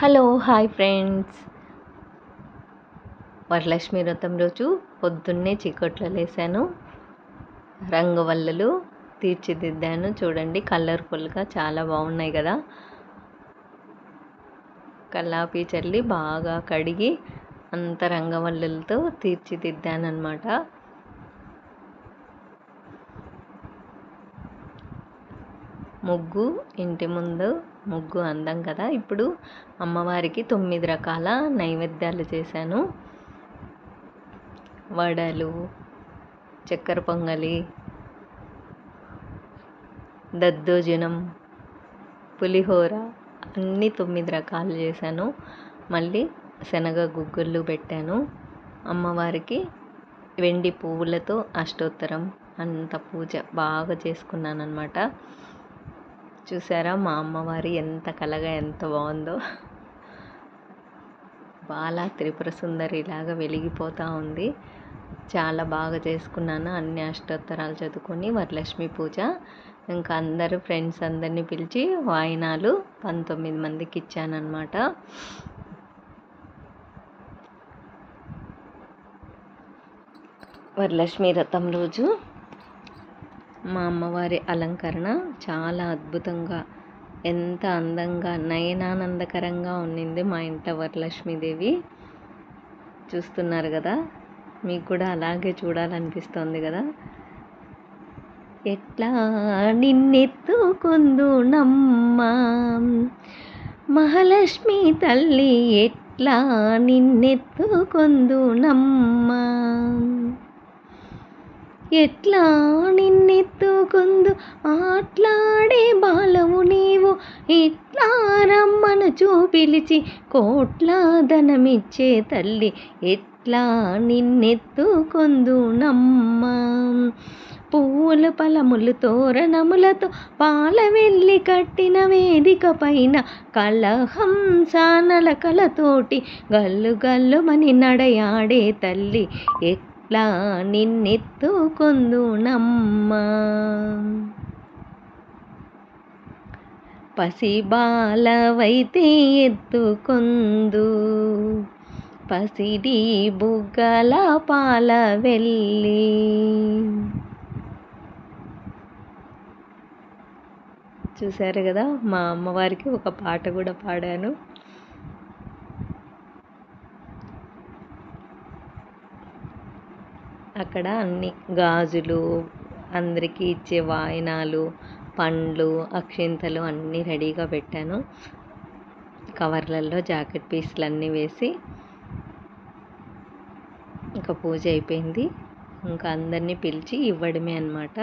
Hello hi friends. Varalakshmi వ్రతం రోజు పొద్దున్నే చీకట్లో లేసాను. రంగవల్లులు తీర్చిదిద్దాను. చూడండి, కలర్ఫుల్గా చాలా బాగున్నాయి కదా. కల్లాపి చల్లి బాగా కడిగి అంత రంగవల్లులతో తీర్చిదిద్దాను అన్నమాట. ముగ్గు, ఇంటి ముందు ముగ్గు అందం కదా. ఇప్పుడు అమ్మవారికి 9 రకాల నైవేద్యాలు చేశాను. వడలు, చక్కెర పొంగలి, దద్దోజనం, పులిహోర అన్నీ 9 రకాలు చేశాను. మళ్ళీ శనగ గుగ్గుళ్ళు పెట్టాను. అమ్మవారికి వెండి పువ్వులతో అష్టోత్తరం అంత పూజ బాగా చేసుకున్నాను అన్నమాట. చూసారా మా అమ్మవారి ఎంత కలగా ఎంత బాగుందో. బాలా త్రిపుర సుందరిలాగా వెలిగిపోతూ ఉంది. చాలా బాగా చేసుకున్నాను. అన్ని అష్టోత్తరాలు చదువుకొని వరలక్ష్మి పూజ. ఇంకా అందరూ ఫ్రెండ్స్ అందరినీ పిలిచి వాయినాలు 19 మందికి ఇచ్చానన్నమాట. వరలక్ష్మి వ్రతం రోజు మా అమ్మవారి అలంకరణ చాలా అద్భుతంగా, ఎంత అందంగా, నయనానందకరంగా ఉండింది మా ఇంట్లో వరలక్ష్మీదేవి. చూస్తున్నారు కదా, మీకు కూడా అలాగే చూడాలనిపిస్తుంది కదా. ఎట్లా నిన్నెత్తుకొందునమ్మా మహాలక్ష్మి తల్లి, ఎట్లా నిన్నెత్తుకొందునమ్మా, ఎట్లా నిన్నెత్తుకొందు ఆట్లాడే బాలవు నీవు, ఇట్లా రమ్మను పిలిచి కోట్ల ధనమిచ్చే తల్లి, ఎట్లా నిన్నెత్తుకొందునమ్మా. పూల ఫలములు తోరణములతో పాల వెళ్ళి కట్టిన వేదిక పైన కలహంసానల కలతోటి గల్లు గల్లుమని నడయాడే తల్లి, ఎట్లా నిన్నెత్తుకొందునమ్మా. పసిబాలవైతే ఎత్తుకొందు, పసిడి బుగ్గల పాల వెళ్ళి. చూశారు కదా, మా అమ్మవారికి ఒక పాట కూడా పాడాను. అక్కడ అన్ని గాజులు, అందరికీ ఇచ్చే వాయినాలు, పండ్లు, అక్షింతలు అన్నీ రెడీగా పెట్టాను. కవర్లలో జాకెట్ పీస్లు అన్నీ వేసి ఇంకా పూజ అయిపోయింది. ఇంకా అందరినీ పిలిచి ఇవ్వడమే అన్నమాట.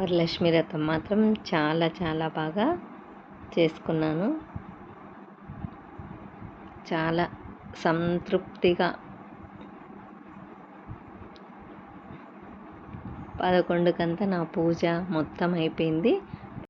వరలక్ష్మి వ్రతం మాత్రం చాలా చాలా బాగా చేసుకున్నాను. చాలా సంతృప్తిగా 11 కంతా నా పూజ మొత్తం అయిపోయింది.